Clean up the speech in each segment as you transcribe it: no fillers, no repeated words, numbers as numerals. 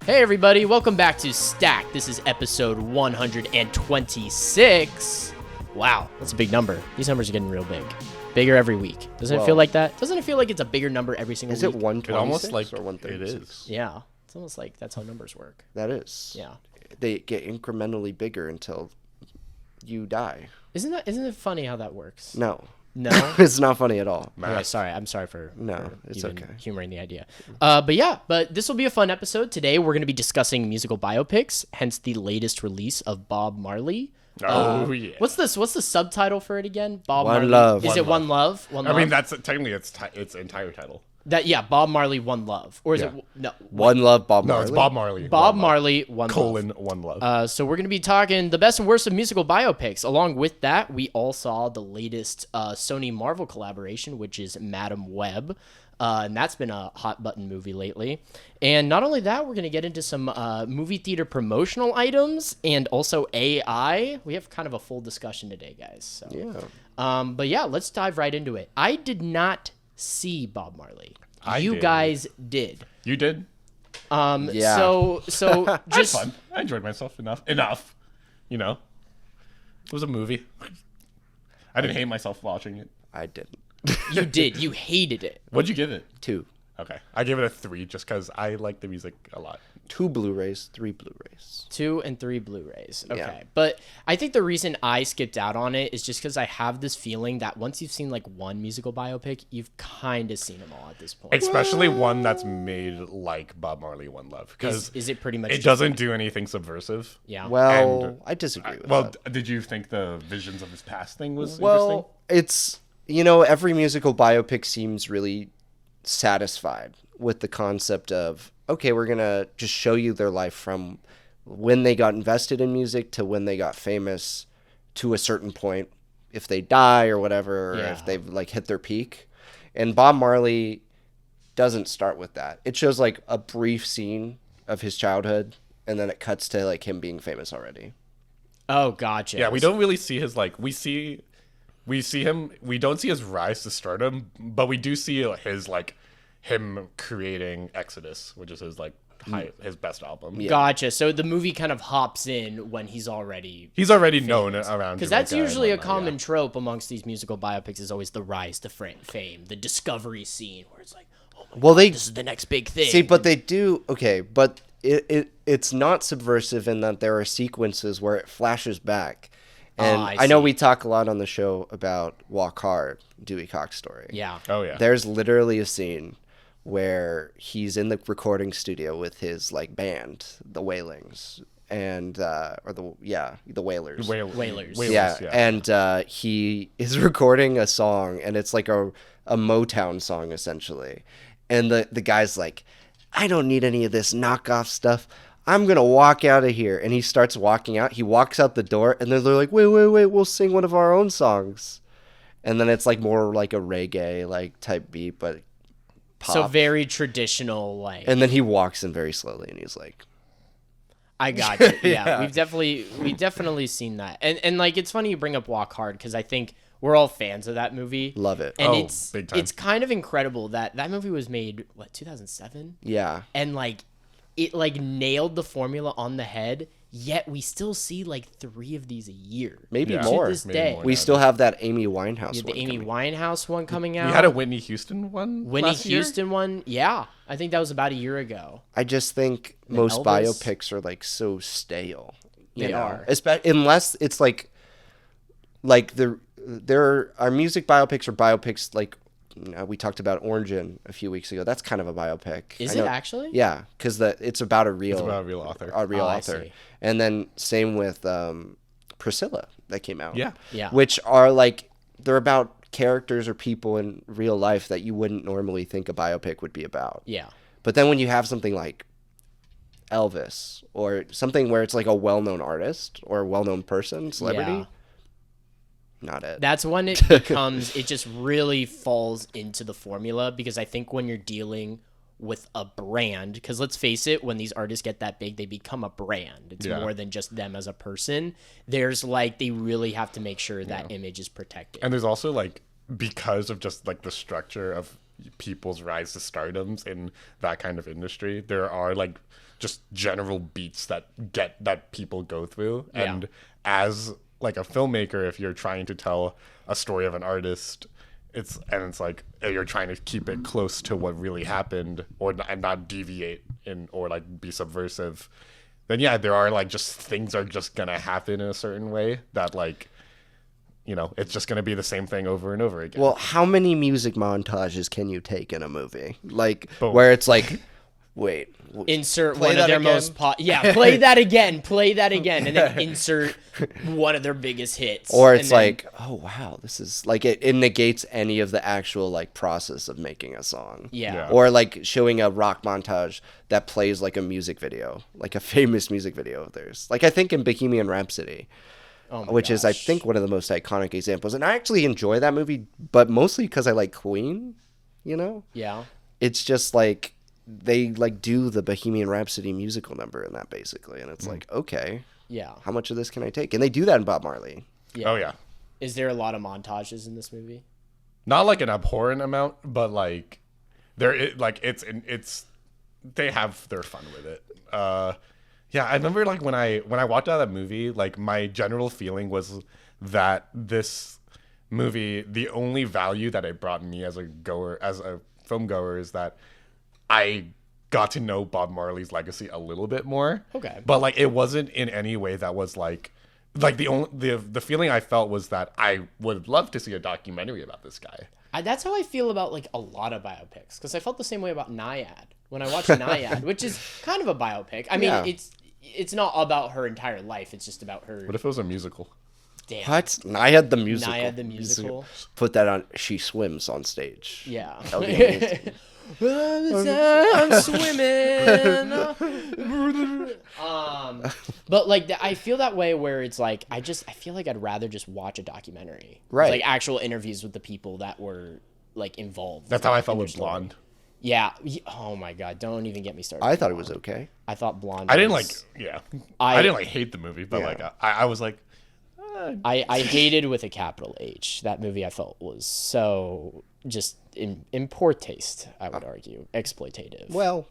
Hey everybody, welcome back to Stack. This is episode 126. Wow, that's a big number. These numbers are getting real big. Bigger every week. Doesn't it feel like that? Doesn't it feel like it's a bigger number every single week? Is it 126 It almost like or 136? it is. Yeah, it's almost like that's how numbers work. That is. Yeah. They get incrementally bigger until you die. Isn't it funny how that works? No. No? It's not funny at all. Okay, sorry. I'm sorry for It's even okay. humoring the idea. But this will be a fun episode. Today we're going to be discussing musical biopics, hence the latest release of Bob Marley. Yeah. What's the subtitle for it again? Bob One Marley. Love. Is it One Love? One I Love? mean, that's technically its entire title. Bob Marley One Love, or is it no? One Love, Bob Marley. No, it's Bob Marley. Bob One Marley One Love. Love. One Love. So we're going to be talking the best and worst of musical biopics. Along with that, we all saw the latest Sony Marvel collaboration, which is Madam Web. And that's been a hot button movie lately. And not only that, we're going to get into some movie theater promotional items and also AI. We have kind of a full discussion today, guys. So. Yeah. But yeah, let's dive right into it. I did not see Bob Marley. You did. guys did. You did? Yeah. So just Fun. I enjoyed myself enough. You know, it was a movie. I didn't hate myself watching it. I didn't. you did. You hated it. What'd you give it? 2. Okay, I gave it a 3 just because I like the music a lot. 2 Blu-rays, 3 Blu-rays. 2 and 3 Blu-rays. Okay. Yeah. But I think the reason I skipped out on it is just because I have this feeling that once you've seen like one musical biopic, you've kind of seen them all at this point. Especially one that's made like Bob Marley One Love. Because Is it pretty much it just doesn't do anything subversive. Yeah. Well, And- I disagree with Well, that. did you think the visions of his past thing was interesting? Well, it's, every musical biopic seems really satisfied with the concept of, okay, we're going to just show you their life from when they got invested in music to when they got famous to a certain point, if they die or whatever, or Yeah. if they've like hit their peak. And Bob Marley doesn't start with that. It shows like a brief scene of his childhood and then it cuts to like him being famous already. Oh, gotcha. Yeah, we don't really see his we see him. We don't see his rise to stardom, but we do see his him creating Exodus, which is his his best album. Yeah. Gotcha. So the movie kind of hops in when he's already known around because that's Jamaica usually a and whatnot, common trope amongst these musical biopics is always the rise to fame, the discovery scene where it's like, oh my Well, God, this is the next big thing. See, but they do okay, but it's not subversive in that there are sequences where it flashes back, and I I know see. we talk a lot on the show about Walk Hard, Dewey Cox story. Yeah. Oh yeah. There's literally a scene where he's in the recording studio with his band, the Wailings, and the Wailers. Wailers. Yeah, and he is recording a song, and it's like a Motown song essentially, and the guy's like, I don't need any of this knockoff stuff. I'm gonna walk out of here, and he starts walking out. He walks out the door, and then they're like, wait, we'll sing one of our own songs, and then it's like more like a reggae type beat, but pop. So very traditional, And then he walks in very slowly, and he's like, I got you. Yeah, Yeah. we've definitely seen that, and it's funny you bring up Walk Hard because I think we're all fans of that movie. love it. And Oh, it's big time. it's kind of incredible that movie was made 2007, Yeah. and it nailed the formula on the head. Yet we still see 3 of these a year, Maybe Yeah. more. to this Maybe day. more. We still have that Amy Winehouse You had one the Amy coming. Winehouse one coming out. We had a Whitney Houston one. Whitney last year? Houston one. Yeah, I think that was about a year ago. I just think most Elvis. biopics are so stale. They are. Unless it's there are music biopics or biopics we talked about Origin a few weeks ago. That's kind of a biopic. Is I it know- actually? Yeah, because it's about a real It's about a real author. I author. see. And then same with Priscilla that came out. Yeah. Yeah. Which are they're about characters or people in real life that you wouldn't normally think a biopic would be about. Yeah. But then when you have something like Elvis or something where it's a well-known artist or a well-known person, celebrity, Yeah. not it. That's when it becomes, it just really falls into the formula because I think when you're dealing with a brand, because let's face it, when these artists get that big, they become a brand. It's Yeah. more than just them as a person. There's they really have to make sure that image is protected. And there's also because of just the structure of people's rise to stardoms in that kind of industry, there are just general beats that people go through. Yeah. And as like a filmmaker, if you're trying to tell a story of an artist, it's like you're trying to keep it close to what really happened, and not deviate or like be subversive, then yeah, there are like just things are just gonna happen in a certain way that like, it's just gonna be the same thing over and over again. Well, how many music montages can you take in a movie? Like, Boom. where it's like, wait, Insert play one that of their again? most play that again, and then insert one of their biggest hits. or it's and then- like, oh wow, this is like it negates any of the actual like process of making a song. Yeah. Or like showing a rock montage that plays like a music video, like a famous music video of theirs. Like I think in Bohemian Rhapsody, Oh my which is I gosh. think one of the most iconic examples. And I actually enjoy that movie, but mostly because I like Queen. Yeah. It's just like they like do the Bohemian Rhapsody musical number in that basically, and it's like, okay, Yeah. how much of this can I take? And they do that in Bob Marley. Yeah. Oh yeah, Is there a lot of montages in this movie? not like an abhorrent amount, but like they have their fun with it. Yeah, I remember like when I walked out of that movie, like my general feeling was that this movie, the only value that it brought me as a film goer, is that I got to know Bob Marley's legacy a little bit more. Okay. But like it wasn't in any way that was like the feeling I felt was that I would love to see a documentary about this guy. That's how I feel about like a lot of biopics, because I felt the same way about Naiad when I watched Naiad, which is kind of a biopic. I mean, Yeah. it's not about her entire life. It's just about her. What if it was a musical? Damn. What? Naiad the musical. Naiad the musical. Put that on. She swims on stage. Yeah. That would be amazing. I'm swimming. But like I feel that way where it's like I feel like I'd rather just watch a documentary, Right. Like actual interviews with the people that were like involved. That's how I felt in their with story. Blonde. Yeah. Oh my god! Don't even get me started. I with thought it was Blonde. okay. I thought Blonde. I didn't was- like, yeah. I- I didn't like hate the movie, but Yeah. like I was like, I hated with a capital H. That movie I felt was so just in poor taste. I would argue exploitative. Well,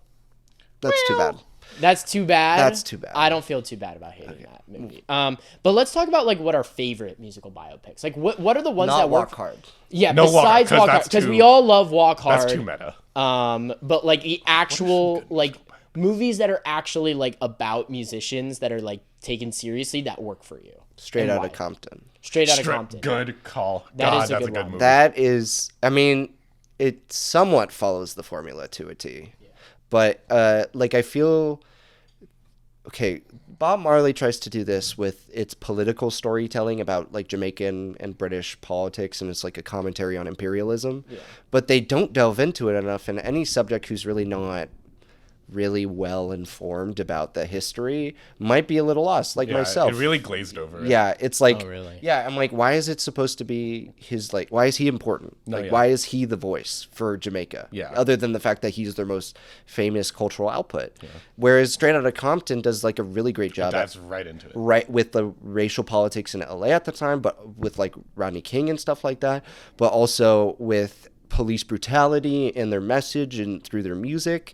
that's too bad. That's too bad. That's too bad. I don't feel too bad about hating that movie. But let's talk about like what our favorite musical biopics. Like what are the ones Not that Walk work? Hard. Yeah, No, Walk Hard, besides 'cause Walk Hard, that's because too- we all love Walk Hard. that's too meta. But like the actual like movies that are actually like about musicians that are like taken seriously that work for you. Straight And out why? of Compton. Straight out of Compton. Good call. That God, is a that's good a good one. movie. That is, I mean, it somewhat follows the formula to a T. But like I feel, okay, Bob Marley tries to do this with its political storytelling about like Jamaican and British politics, and it's like a commentary on imperialism. Yeah. But they don't delve into it enough, and any subject who's really not really well informed about the history might be a little lost, like Yeah, myself. It really glazed over. it. Yeah, it's like, Oh, really? yeah, I'm like, why is it supposed to be his, like, why is he important? No, Like, yeah. why is he the voice for Jamaica? Yeah. Other than the fact that he's their most famous cultural output. Whereas Straight Outta Compton does, like, a really great job Dives right into it. right with the racial politics in LA at the time, but with, like, Rodney King and stuff like that, but also with police brutality and their message and through their music.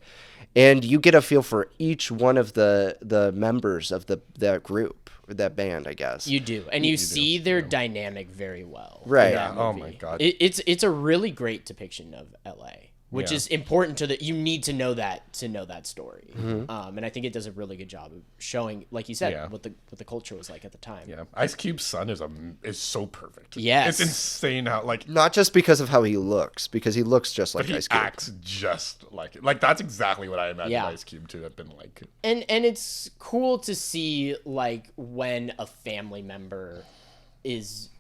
And you get a feel for each one of the members of that group or that band, I guess. You do, and you see their dynamic very well. in Right. that Yeah, oh movie. my God. It's a really great depiction of LA, which Yeah. is important to you need to know that story. Mm-hmm. And I think it does a really good job of showing, like you said, Yeah. what the culture was like at the time. Yeah, Ice Cube's son is so perfect. Yes. It's insane how like Not just because of how he looks, because he looks just like he Ice Cube. acts just like it. Like that's exactly what I imagine Yeah. Ice Cube to have been like. And it's cool to see like when a family member is,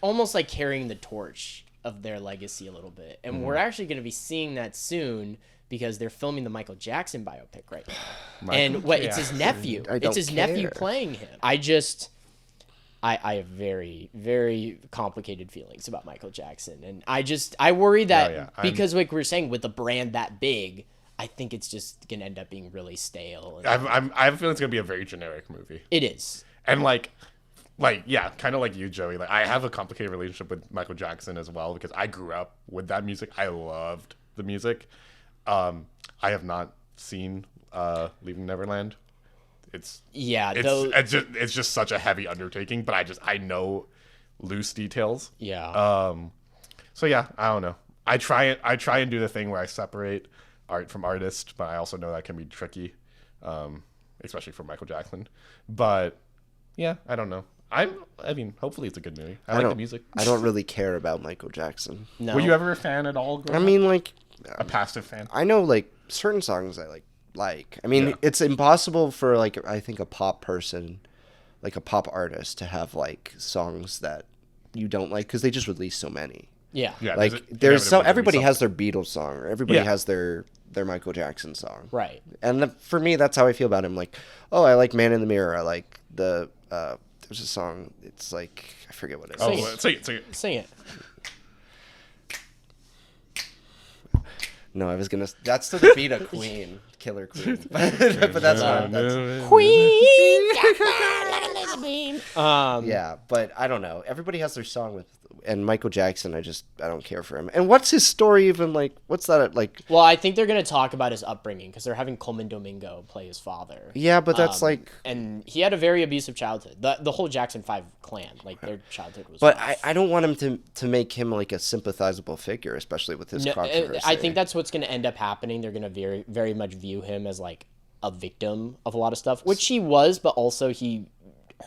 almost like carrying the torch of their legacy a little bit. And we're actually going to be seeing that soon because they're filming the Michael Jackson biopic right now. And it's his nephew. I It's don't his nephew care. playing him. I have very, very complicated feelings about Michael Jackson. And I worry that yeah. because like we were saying with a brand that big, I think it's just going to end up being really stale. And I have a feeling it's gonna be a very generic movie. it is. And like yeah, kind of like you, Joey. Like I have a complicated relationship with Michael Jackson as well because I grew up with that music. I loved the music. I have not seen Leaving Neverland. It's Though, it's just such a heavy undertaking, but I know loose details. yeah. So yeah, I don't know. I try and do the thing where I separate art from artist, but I also know that can be tricky, especially for Michael Jackson. But yeah, I don't know. I mean, hopefully it's a good movie. I like the music. I don't really care about Michael Jackson. No. Were you ever a fan at all? I mean, like, a passive fan. I know like certain songs I like. I mean, Yeah. it's impossible for like I think a pop person, like a pop artist, to have like songs that you don't like because they just release so many. Yeah. Yeah, Like there's so everybody has their Beatles song or everybody Yeah. has their Michael Jackson song. Right. And for me, that's how I feel about him. Like, oh, I like Man in the Mirror. I like the there's a song. It's like I forget what it is. Oh, Sing it. sing it. Sing it. No, I was gonna. That's to the beat of Queen, Killer Queen. But that's not. That's, Queen. yeah, but I don't know. Everybody has their song with, and Michael Jackson. I don't care for him. And what's his story even like? What's that like? Well, I think they're gonna talk about his upbringing because they're having Coleman Domingo play his father. Yeah, but that's like. And he had a very abusive childhood. The whole Jackson 5 clan, like their childhood was. But rough. I don't want him to make him like a sympathizable figure, especially with his controversy. I think that's what's going to end up happening. They're going to very, very much view him as like a victim of a lot of stuff, which he was, but also he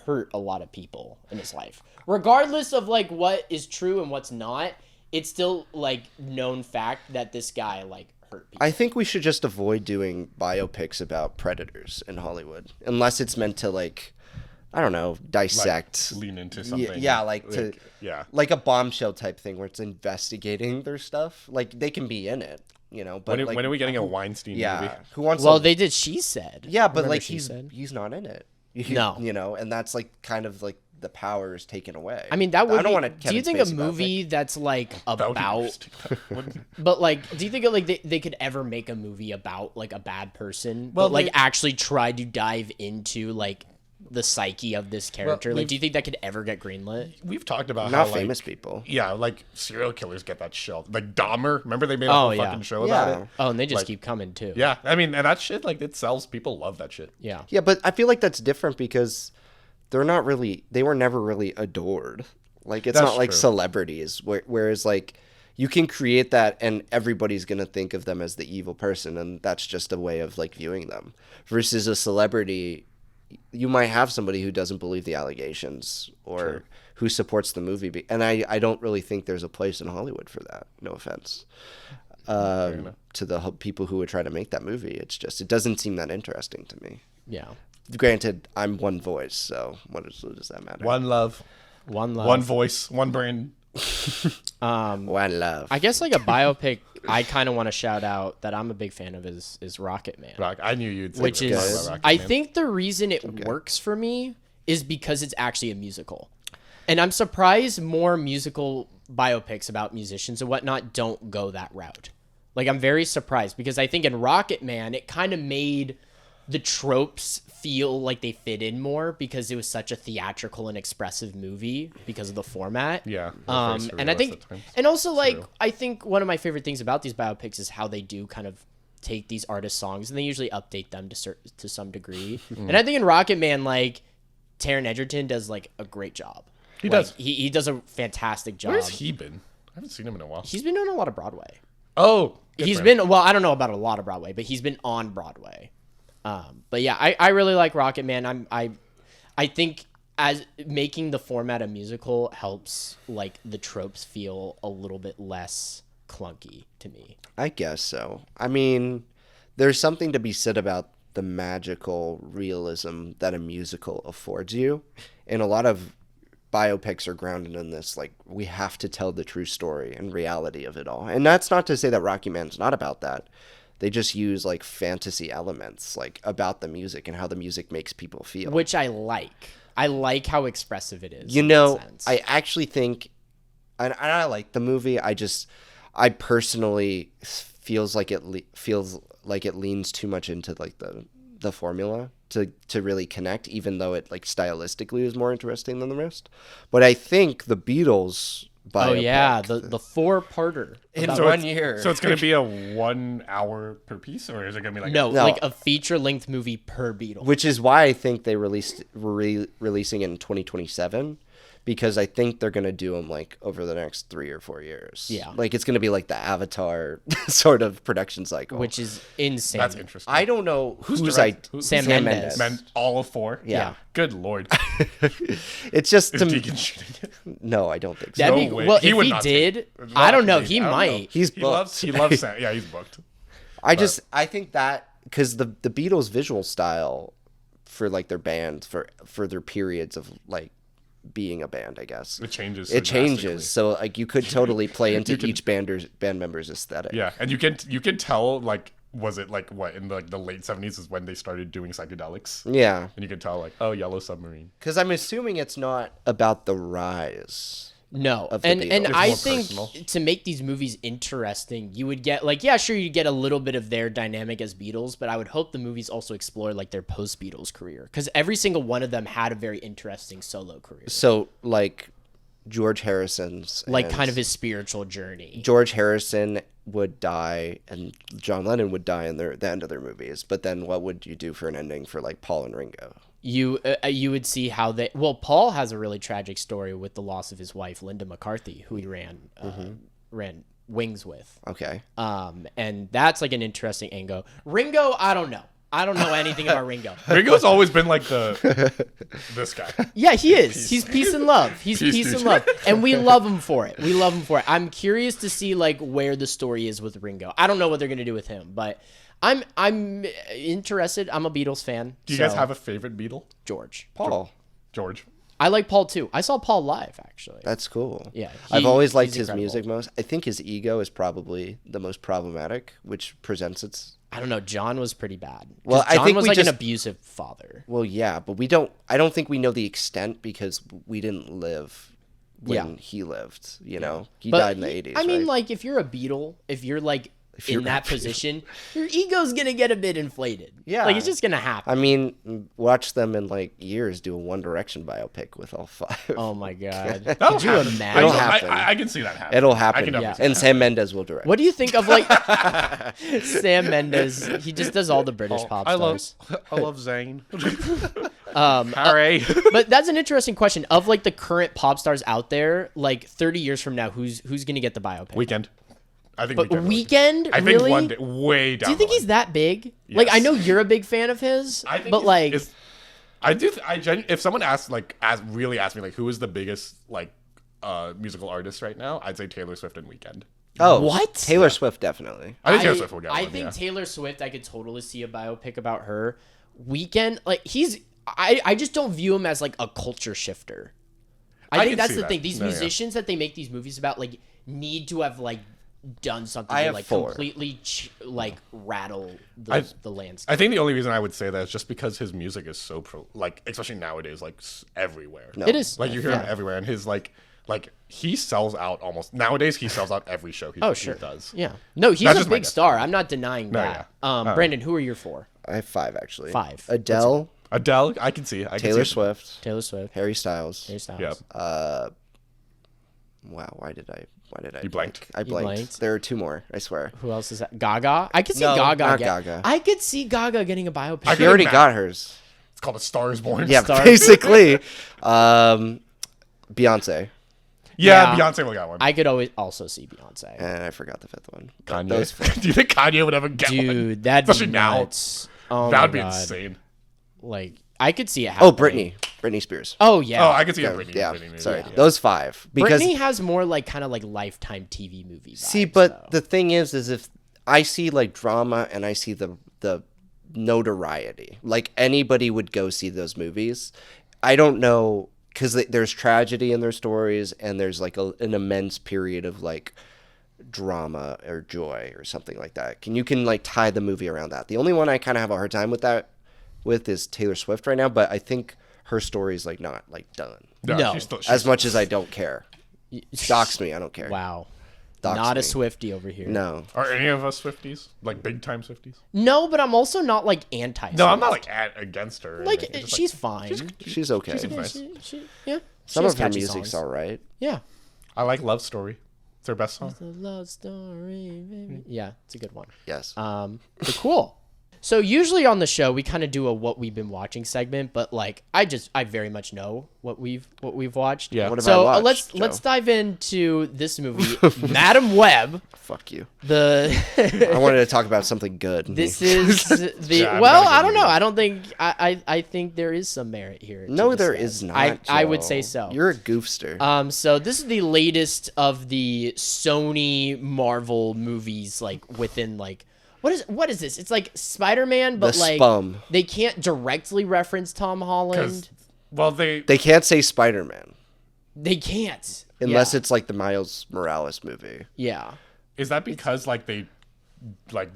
hurt a lot of people in his life. Regardless of like what is true and what's not, it's still like known fact that this guy like hurt people. I think we should just avoid doing biopics about predators in Hollywood, unless it's meant to like, I don't know, dissect. Lean into something. Yeah, like to yeah. like a Bombshell type thing where it's investigating their stuff. Like they can be in it, you know. But When are we getting a Weinstein movie? yeah, who wants? Well, to, they did. She said. yeah, but Remember like She Said? he's not in it. No. You know, and that's like kind of like the power is taken away. I mean, that would. I don't be, want to. do you think a movie that's like about? What- But like, do you think like they could ever make a movie about like a bad person? Well, but like they- actually try to dive into like the psyche of this character. Like, we've- do you think that could ever get greenlit? We've talked about not how famous like, people. yeah, like serial killers get that show. Like Dahmer, remember they made a Oh, whole yeah. fucking show about Yeah. it. Oh, and they just Like- keep coming too. Yeah, I mean, and that shit like it sells. People love that shit. Yeah. Yeah, but I feel like that's different because they were never really adored. Like it's That's not like true. celebrities, whereas like you can create that and everybody's gonna think of them as the evil person, and that's just a way of like viewing them. Versus a celebrity, you might have somebody who doesn't believe the allegations or who supports the movie, and I don't really think there's a place in Hollywood for that. No offense. To the people who would try to make that movie, it doesn't seem that interesting to me. Yeah. Granted, I'm one voice, so what does that matter? One love, One love. one voice, one brand. One love. I guess like a biopic I kind of want to shout out that I'm a big fan of is Rocket Man. Rock. I knew you'd say Which that. is, Talk about Rocket I Man. think the reason it works for me is because it's actually a musical. And I'm surprised more musical biopics about musicians and whatnot don't go that route. Like, I'm very surprised because I think in Rocket Man, it kind of made the tropes feel like they fit in more because it was such a theatrical and expressive movie because of the format. Yeah, they're very And I surrealist think, at times. and also like, Surreal. I think one of my favorite things about these biopics is how they do kind of take these artist songs and they usually update them to some degree. And I think in Rocket Man, like Taron Egerton does like a great job. He Like, does. He does a fantastic job. Where's he been? I haven't seen him in a while. He's been doing a lot of Broadway. Oh, good He's for him. been, well, I don't know about a lot of Broadway, but he's been on Broadway. But yeah, I really like Rocket Man. I think as making the format a musical helps like the tropes feel a little bit less clunky to me. I guess so. I mean, there's something to be said about the magical realism that a musical affords you. And a lot of biopics are grounded in this, like, we have to tell the true story and reality of it all. And that's not to say that Rocky Man's not about that. They just use, like, fantasy elements, like, about the music and how the music makes people feel. Which I like. I like how expressive it is. You in know, that sense. I actually think, and I like the movie. I personally feels like it leans too much into like the formula to really connect, even though it like stylistically is more interesting than the rest. But I think the Beatles biopic. Oh yeah, the 4-parter. in about- 1 year. So it's gonna be a 1 hour per piece, or is it gonna be like no, No. like a feature-length movie per Beatle. Which is why I think they releasing it in 2027, because I think they're gonna do them like over the next 3 or 4 years. Yeah. like it's gonna be like the Avatar sort of production cycle. which is insane. That's interesting. I don't know who's direct- Sam Mendes. All of 4. Yeah. Good lord. It's just Is to Deacon shooting it? no, I don't think so. That'd No be, way. well, He if would he not did, take- I don't know. maybe. He I don't might. know. He's He loves Sam. Yeah, he's booked. I think that because the Beatles' visual style for like their band for their periods of like being a band, I guess It changes. So it changes. drastically. So like you could totally play into can- each band member's aesthetic. Yeah, and you can tell like, was it like what in the late 70s is when they started doing psychedelics, Yeah, and you can tell like, oh, Yellow Submarine. because I'm assuming it's not about the rise. No, of the and Beatles. It's I more think personal. to make these movies interesting, you would get like, yeah, sure, you get a little bit of their dynamic as Beatles, but I would hope the movies also explore like their post-Beatles career, because every single one of them had a very interesting solo career, So like George Harrison's like and kind of his spiritual journey. George Harrison would die and John Lennon would die in the end of their movies. But then what would you do for an ending for like Paul and Ringo? You would see how they. Well, Paul has a really tragic story with the loss of his wife, Linda McCarthy, who he ran Wings with. Okay. And that's like an interesting angle. Ringo, I don't know. I don't know anything about Ringo. Ringo's always been like this guy. Yeah, he is. He's peace and love. He's Peace, peace dude. and love. And we love him for it. We love him for it. I'm curious to see like where the story is with Ringo. I don't know what they're going to do with him, but I'm interested. I'm a Beatles fan. Do you guys have a favorite Beatle? George? Paul. George. I like Paul too. I saw Paul live actually. That's cool. Yeah, I've always liked he's his incredible. music most. I think his ego is probably the most problematic, which presents its. I don't know. John was pretty bad. 'Cause Well, I John think was we like an just- abusive father. Well, yeah, but we don't. I don't think we know the extent because we didn't live when Yeah. he lived. You know, he But died in the 80s. I mean, right? like if you're a Beatle, if you're like you're in a that Beatle. position, your ego's gonna get a bit inflated. Yeah. like it's just gonna happen. I mean, watch them in like years do a One Direction biopic with all 5. Oh my god! That'll Could you happen. imagine? It'll happen. I can see that happen. It'll I happen. can definitely see And that Sam Mendes will direct. What do you think of like Sam Mendes? He just does all the British pop stars. I love Zayn. Harry. But that's an interesting question. Of like the current pop stars out there, like 30 years from now, who's gonna get the biopic? Weekend. I think But Weekend. Weekend, I think really? one day, way down. Do you think the he's that big? Like I Yes. know you're a big fan of his, I think but he's- like it's- I do. If someone really asked me like who is the biggest like musical artist right now, I'd say Taylor Swift and Weekend. Oh, What? Taylor Swift definitely. I think Taylor Swift will get I one. think Yeah. Taylor Swift, I could totally see a biopic about her. Weekend, like I just don't view him as like a culture shifter. I think can that's see the that. thing. These No, yeah. musicians that they make these movies about like need to have like done something I to have like 4. completely like rattle the landscape. I think the only reason I would say that is just because his music is so especially nowadays, like everywhere. No. It is Like you hear him everywhere, and his like he sells out almost nowadays. He sells out every show he does. Yeah. No, he's That's a just my big guess. star. I'm not denying No, that. yeah. Brandon, who are your 4? I have 5 actually. 5. Adele, Adele, I can see. Taylor Swift, Taylor Swift, Harry Styles. Harry Styles. Yep. Wow, why did I You blanked. I blanked. blanked? There are 2 more, I swear. Who else is that? Gaga. I could see No, Gaga. not get- Gaga. I could see Gaga getting a biopic. I She could already imagine. got hers. It's called A Star Is Born. Yeah, Star- basically. Beyonce. Yeah, Yeah. Beyonce will get one. I could always also see Beyonce. And I forgot the 5th one. But Kanye. those 4. Do you think Kanye would ever get one? Dude, that'd be Especially now. nuts. Oh That my would be God. insane. Like, I could see it happening. Oh, Britney Spears. Oh, yeah. Oh, I could see a Britney. Yeah, Britney movie. sorry. Yeah. Those 5. Because Britney has more like kind of like Lifetime TV movie vibes. see, but though. the thing is if I see like drama and I see the notoriety, like anybody would go see those movies. I don't know, because there's tragedy in their stories and there's like an immense period of like drama or joy or something like that. You can like tie the movie around that. The only one I kind of have a hard time with is Taylor Swift right now, but I think her story is like not like done. No. she's As much as I don't care. Dox me, I don't care. Wow. Dox Not me. a Swiftie over here. No. Are any of us Swifties? Like big time Swifties? No, but I'm also not like anti. No, I'm not like against her. or Like, anything. Just, she's fine. She's okay. She's nice. Yeah. Some She has of her catchy music's songs. all right. Yeah. I like Love Story. It's their best song. It's a love story, baby. Yeah, it's a good one. Yes. But cool. So usually on the show we kind of do a what we've been watching segment, but like I very much know what we've watched. Yeah. What have So I watched, let's Joe? dive into this movie, Madam Web. Fuck you. The I wanted to talk about something good. this is the Yeah, well, I'm I gonna don't give know. you- I don't think I think there is some merit here. to No, there discuss. is not. I would Joe. say so. You're a goofster. So this is the latest of the Sony Marvel movies, like within like what is this? It's like Spider-Man, but The like Spum. they can't directly reference Tom Holland. Well, they They can't say Spider-Man They can't unless yeah. it's like the Miles Morales movie. yeah. is that because like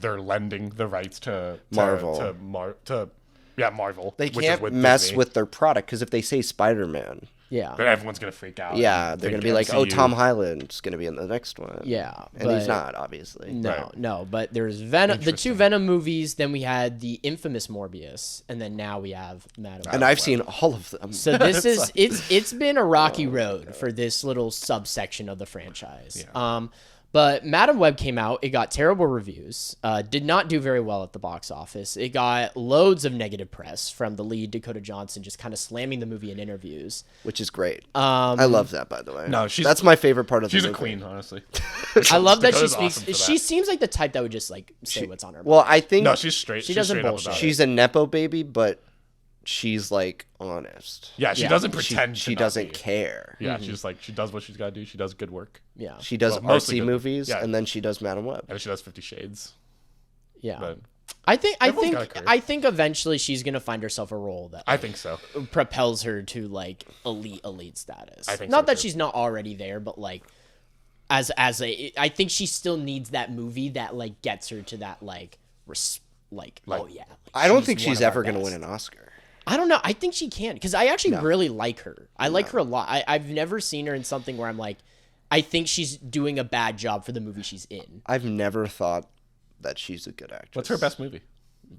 they're lending the rights to Marvel. Marvel. They which is can't with mess Disney. with their product because if they say Spider-Man, Yeah. Then everyone's gonna freak out. yeah, and they're think gonna be like, "Oh, MCU. Tom Holland's gonna be in the next one." Yeah, and he's but- not, obviously. No, Right. no, but there's Venom, the two Interesting. Venom movies, then we had the infamous Morbius, and then now we have Madam And Web. I've seen all of them. So this is it's been a rocky road for this little subsection of the franchise. Yeah. But Madam Web came out. It got terrible reviews. Did not do very well at the box office. It got loads of negative press from the lead, Dakota Johnson, just kind of slamming the movie in interviews. which is great. I love that, by the way. No, she's- that's my favorite part of the She's a movie. queen, honestly. I love that she Dakota's speaks. awesome for She that. seems like the type that would just like say what's on her mind. Well, I think No, she's straight. She she's doesn't straight up bullshit. about it. she's a nepo baby, but she's like honest. Yeah, she Yeah. doesn't She, pretend. she to not doesn't be. care. Yeah, she's like she does what she's got to do. She does good work, yeah, She does Well, mostly artsy good. movies, Yeah. and then she does Madam Web. and she does 50 Shades. yeah. But I think Everyone's got a career. I think eventually she's gonna find herself a role that I think so. propels her to like elite status. I think not so, that too. she's not already there, but like as a I think she still needs that movie that like gets her to that like oh yeah. I don't think one she's of our ever going to best. win an Oscar. I don't know. I think she can because I actually No. really like her. I like her a lot. I've never seen her in something where I'm like, I think she's doing a bad job for the movie she's in. I've never thought that she's a good actress. What's her best movie?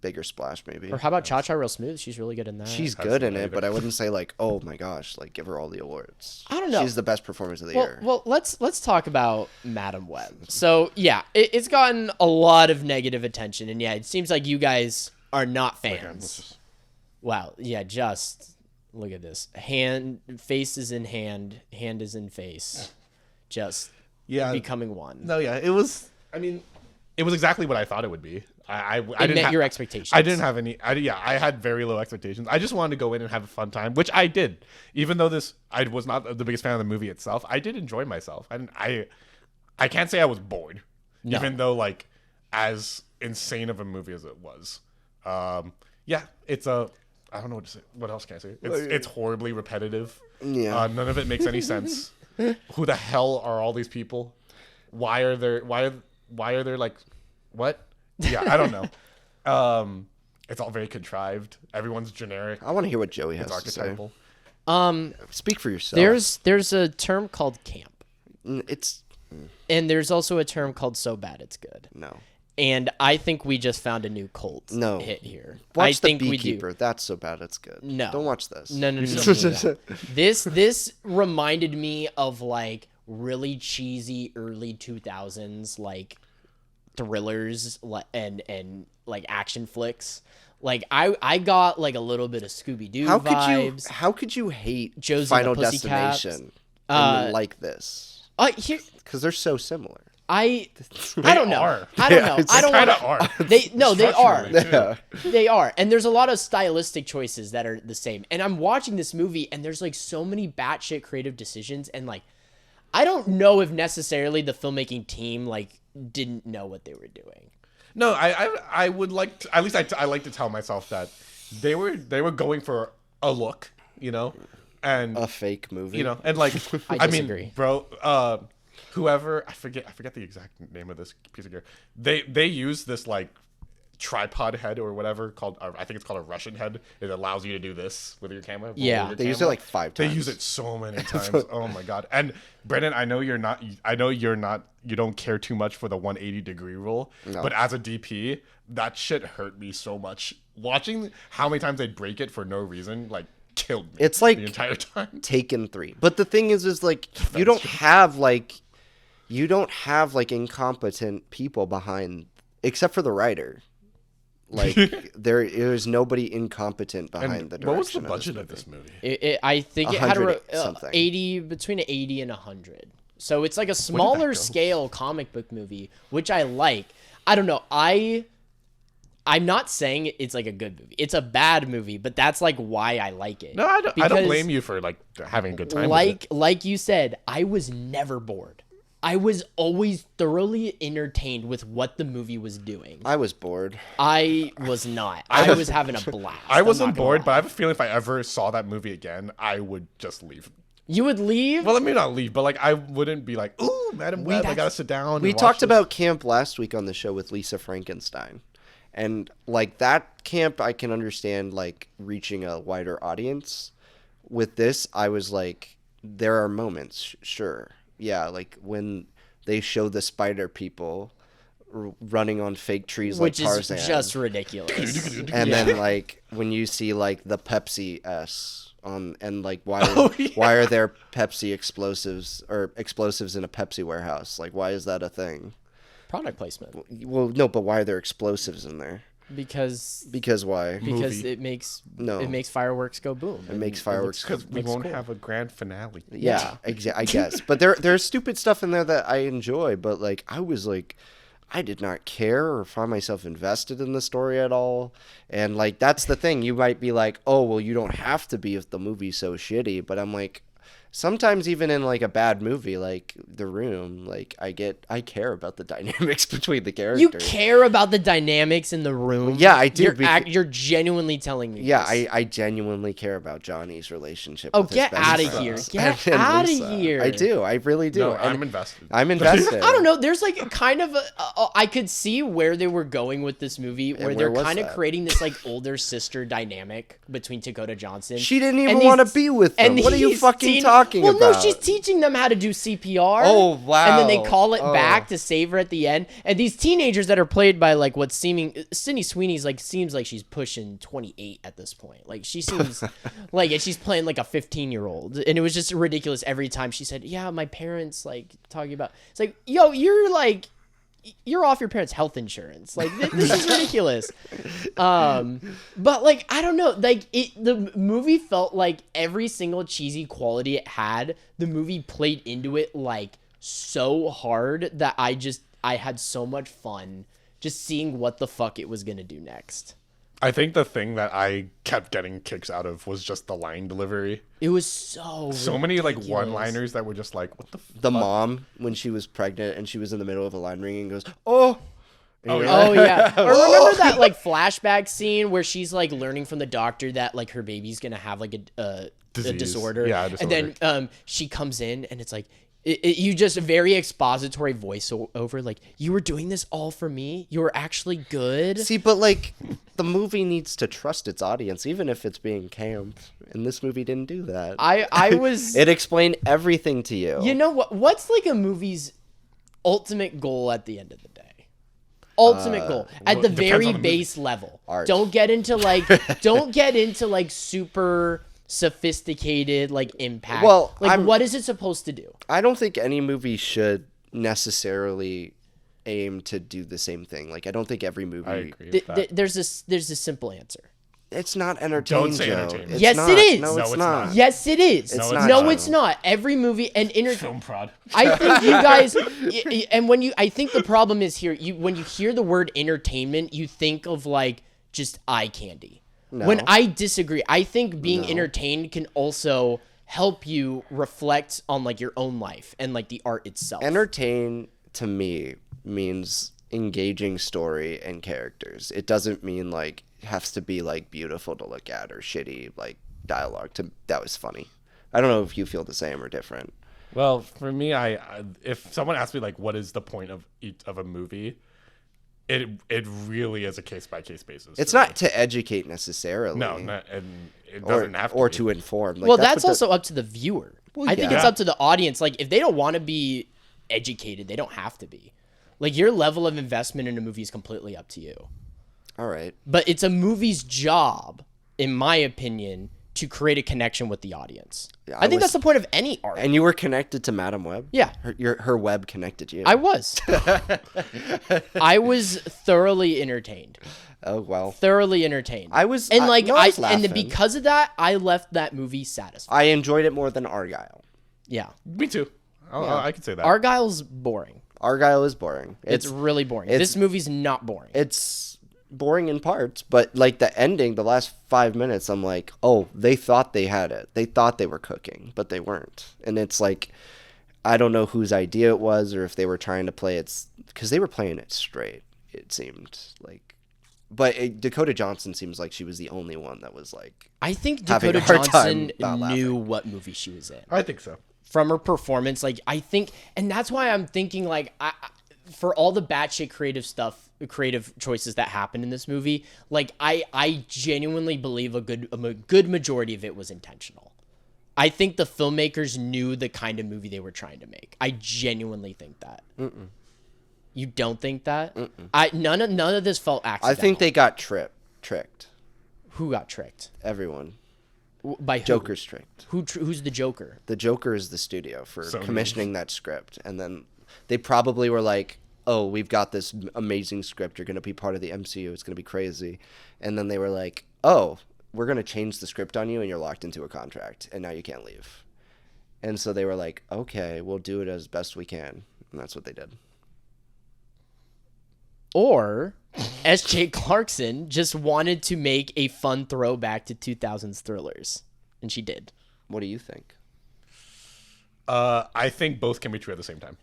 Bigger Splash, maybe. Or how about Cha Cha Real Smooth? She's really good in that. She's good in it, but I wouldn't say like, oh my gosh, like give her all the awards. I don't know. She's the best performance of the Well, year. well, let's talk about Madam Web. So yeah, it's gotten a lot of negative attention, and yeah, it seems like you guys are not fans. Wow, yeah, just look at this. Face is in hand is in face, just Yeah. becoming one. No, yeah, it was. I mean, it was exactly what I thought it would be. I It didn't met ha- your expectations. I didn't have any. I had very low expectations. I just wanted to go in and have a fun time, which I did. Even though I was not the biggest fan of the movie itself, I did enjoy myself. I can't say I was bored, No. even though like as insane of a movie as it was. Yeah, it's a. I don't know what to say. What else can I say? It's horribly repetitive. Yeah. None of it makes any sense. Who the hell are all these people? Why are there like what? Yeah, I don't know. It's all very contrived. Everyone's generic. I want to hear what Joey has It's to say. archetypal. Speak for yourself. There's a term called camp, It's and there's also a term called so bad it's good. no. And I think we just found a new cult No. hit here. Watch I the think we Beekeeper. do. That's so bad it's good. No. Don't watch this. No. This reminded me of like really cheesy early 2000s like thrillers and like action flicks. Like I got like a little bit of Scooby Doo vibes. How could you hate Josie and Final the Pussycats. Destination and like this? Here Because they're so similar. I don't know. are. I don't Yeah, know. it's I don't Kind want of are. They are. Structurally, too. They are. And there's a lot of stylistic choices that are the same. And I'm watching this movie and there's like so many batshit creative decisions and like I don't know if necessarily the filmmaking team like didn't know what they were doing. No, I would like to, at least I like to tell myself that they were going for a look, you know, and A fake movie. you know, and like I mean, disagree. bro, whoever I forget the exact name of this piece of gear. They use this like tripod head or whatever called I think it's called a Russian head. It allows you to do this with your camera. Yeah. roll your They use it camera. like 5 They times. use it so many times. Oh my god! And Brennan, I know you're not. You don't care too much for the 180-degree rule. No. But as a DP, that shit hurt me so much. Watching how many times they break it for no reason, like killed me. It's like the entire time. Taken 3. But the thing is like you don't have like incompetent people behind, except for the writer. Like there's nobody incompetent behind the direction. What was the budget of this movie? I think it had 100 between 80 and 100. So it's like a smaller scale comic book movie, which I like. I don't know. I'm not saying it's like a good movie. It's a bad movie, but that's like why I like it. No, I don't blame you for like having a good time. Like you said, I was never bored. I was always thoroughly entertained with what the movie was doing. I was bored. I was not. I was having a blast. I wasn't bored, but I have a feeling if I ever saw that movie again, I would just leave. You would leave? Well, let me not leave, but like I wouldn't be like, ooh, Madam Web, I gotta sit down. We talked about camp last week on the show with Lisa Frankenstein. And like that camp, I can understand like reaching a wider audience. With this, I was like, there are moments, sure. Yeah, like when they show the spider people running on fake trees like Tarzan. Which is just ridiculous. And then like when you see like the Pepsi S on, and like why are there Pepsi explosives or explosives in a Pepsi warehouse? Like why is that a thing? Product placement. Well, no, but why are there explosives in there? Because why? Because it makes fireworks go boom. It makes fireworks because we won't have a grand finale. Yeah, I guess. But there's stupid stuff in there that I enjoy. But like I was like, I did not care or find myself invested in the story at all. And like that's the thing. You might be like, oh well, you don't have to be if the movie's so shitty. But I'm like, sometimes even in like a bad movie like The Room, like I care about the dynamics between the characters. You care about the dynamics in The Room? Yeah, I do. You're genuinely telling me yeah, this. I genuinely care about Johnny's relationship. Oh, with his get best out of friend. here. Get out of here. I do. I really do. No, And I'm invested. I'm invested. I don't know. There's like kind of I could see where they were going with this movie, where they're kind of creating this like older sister dynamic between Dakota Johnson. She didn't even want to be with them. What are you fucking talking about? Well, no, she's teaching them how to do CPR. Oh, wow. And then they call it back to save her at the end. And these teenagers that are played by like what's Sydney Sweeney's like seems like she's pushing 28 at this point. Like she seems like, and she's playing like a 15-year-old. And it was just ridiculous every time she said, yeah, my parents like talking about, it's like, yo, you're off your parents' health insurance. Like this is ridiculous. But like I don't know, like the movie felt like every single cheesy quality it had, the movie played into it like so hard that I had so much fun just seeing what the fuck it was gonna do next. I think the thing that I kept getting kicks out of was just the line delivery. It was so many like one-liners that were just like, what the fuck? The mom, when she was pregnant and she was in the middle of a line reading, goes, oh. Oh yeah. Or remember that like flashback scene where she's like learning from the doctor that like her baby's gonna have like a disorder. Yeah, a disorder. And then she comes in and it's like you just very expository voiceover, like, you were doing this all for me? You were actually good? See, but like the movie needs to trust its audience, even if it's being camp. And this movie didn't do that. I was It explained everything to you. You know what's like a movie's ultimate goal at the end of the day? Ultimate goal at the very base level. Art. Don't get into like super sophisticated like impact. Well, like what is it supposed to do? I don't think any movie should necessarily aim to do the same thing. Like I don't think every movie. I agree with that. There's a simple answer. It's not entertaining. Don't say Joe. entertainment. It's Yes, not. it is. No, No, it's it's not. not. Yes, it is. It's not. No, Joe. it's not. Every movie and Film prod. I think you guys, and I think the problem is here. When you hear the word entertainment, you think of like just eye candy. No. When I disagree, I think being entertained can also help you reflect on like your own life and like the art itself. Entertain to me means engaging story and characters. It doesn't mean like it has to be like beautiful to look at or shitty like dialogue that was funny. I don't know if you feel the same or different. Well, for me, I if someone asked me like what is the point of a movie, it really is a case by case basis. It's not to educate necessarily. No, and it doesn't have to or be. to inform. Like, Well, that's what also up to the viewer. Well, I think yeah. it's up to the audience. Like, if they don't want to be educated, they don't have to be. Like, your level of investment in a movie is completely up to you. All right. But it's a movie's job, in my opinion, to create a connection with the audience. Yeah, I think that's the point of any art. And you were connected to Madam Web? Yeah. Her web connected you. I was. I was thoroughly entertained. Oh, well. Thoroughly entertained. I was- and I- no, I was and laughing. because of that, I left that movie satisfied. I enjoyed it more than Argyle. Yeah. Me too. I can say that. Argyle's boring. Argyle is boring. It's really boring. it's- This movie's not boring. It's boring in parts, but like the ending, the last 5 minutes, I'm like, oh, they thought they had it. They thought they were cooking, but they weren't. And it's like, I don't know whose idea it was, or if they were trying to play it, because they were playing it straight, it seemed like. But Dakota Johnson seems like she was the only one that was like. I think having Dakota a hard Johnson time not knew laughing. what movie she was in. I think so. From her performance, like, I think, and that's why I'm thinking, like, for all the batshit creative choices that happened in this movie, like, I genuinely believe a good majority of it was intentional. I think the filmmakers knew the kind of movie they were trying to make. I genuinely think that. Mm-mm. You don't think that? Mm-mm. None of this felt accidental. I think they got tricked. Who got tricked? Everyone. By who? Joker's tricked. Who's the Joker? The Joker is the studio for Sony. commissioning that script, and then they probably were like, oh, we've got this amazing script, you're going to be part of the MCU, it's going to be crazy. And then they were like, oh, we're going to change the script on you and you're locked into a contract and now you can't leave. And so they were like, okay, we'll do it as best we can. And that's what they did. Or S.J. Clarkson just wanted to make a fun throwback to 2000s thrillers. And she did. What do you think? I think both can be true at the same time.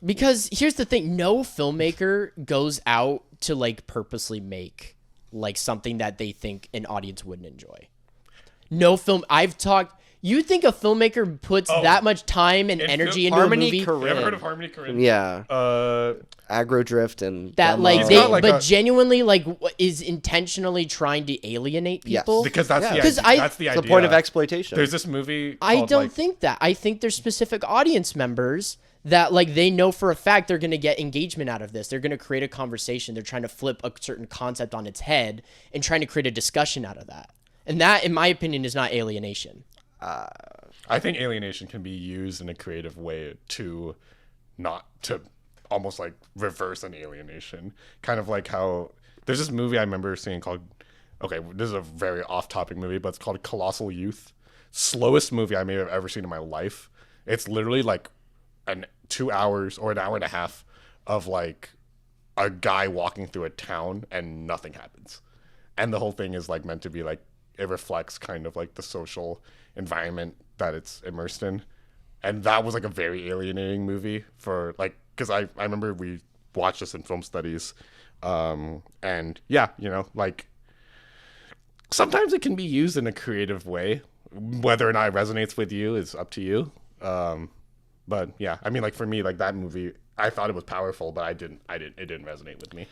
Because here's the thing. No filmmaker goes out to, like, purposely make, like, something that they think an audience wouldn't enjoy. No film. You think a filmmaker puts that much time and energy into Harmony a movie? Korine. You ever heard of Harmony Korine? Yeah. Uh, Aggro Drift and That, Demo. like, He's they, got, like, but a- genuinely, like, is intentionally trying to alienate Yes. people? because that's Yeah. the 'Cause idea. That's the It's idea. a point of exploitation. There's this movie. I called, don't like, think that. I think there's specific audience members that, like, they know for a fact they're going to get engagement out of this. They're going to create a conversation. They're trying to flip a certain concept on its head and trying to create a discussion out of that. And that, in my opinion, is not alienation. I think alienation can be used in a creative way to not to almost like reverse an alienation. Kind of like how there's this movie I remember seeing called, okay, this is a very off-topic movie, but it's called Colossal Youth. Slowest movie I may have ever seen in my life. It's literally like 2 hours or an hour and a half of like a guy walking through a town and nothing happens. And the whole thing is like meant to be like, it reflects kind of like the social environment that it's immersed in. And that was like a very alienating movie for like, because I remember we watched this in film studies. And yeah, you know, like sometimes it can be used in a creative way. Whether or not it resonates with you is up to you. But yeah, I mean, like for me, like that movie, I thought it was powerful, but it didn't resonate with me.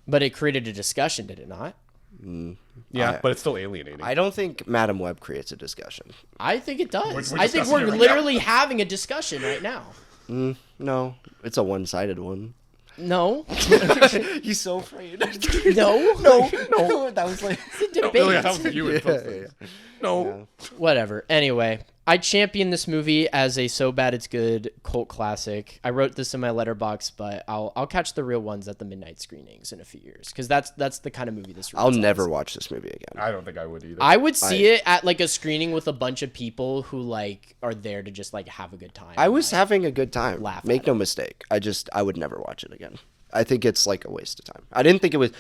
But it created a discussion, did it not? Yeah, but it's still alienating. I don't think Madam Web creates a discussion. I think it does. We're I think discussing we're it right literally having a discussion right now. No, it's a one-sided one. No. He's so afraid. No. no. That was like It's a No, debate. yeah, that was you in film studies. No. Whatever. Anyway, I champion this movie as a so bad it's good cult classic. I wrote this in my letterbox, but I'll catch the real ones at the midnight screenings in a few years because that's the kind of movie this. I'll represents. never watch this movie again. I don't think I would either. I would see it at like a screening with a bunch of people who like are there to just like have a good time. I was having a good time. Laugh Make at no mistake. I would never watch it again. I think it's like a waste of time. I didn't think it was,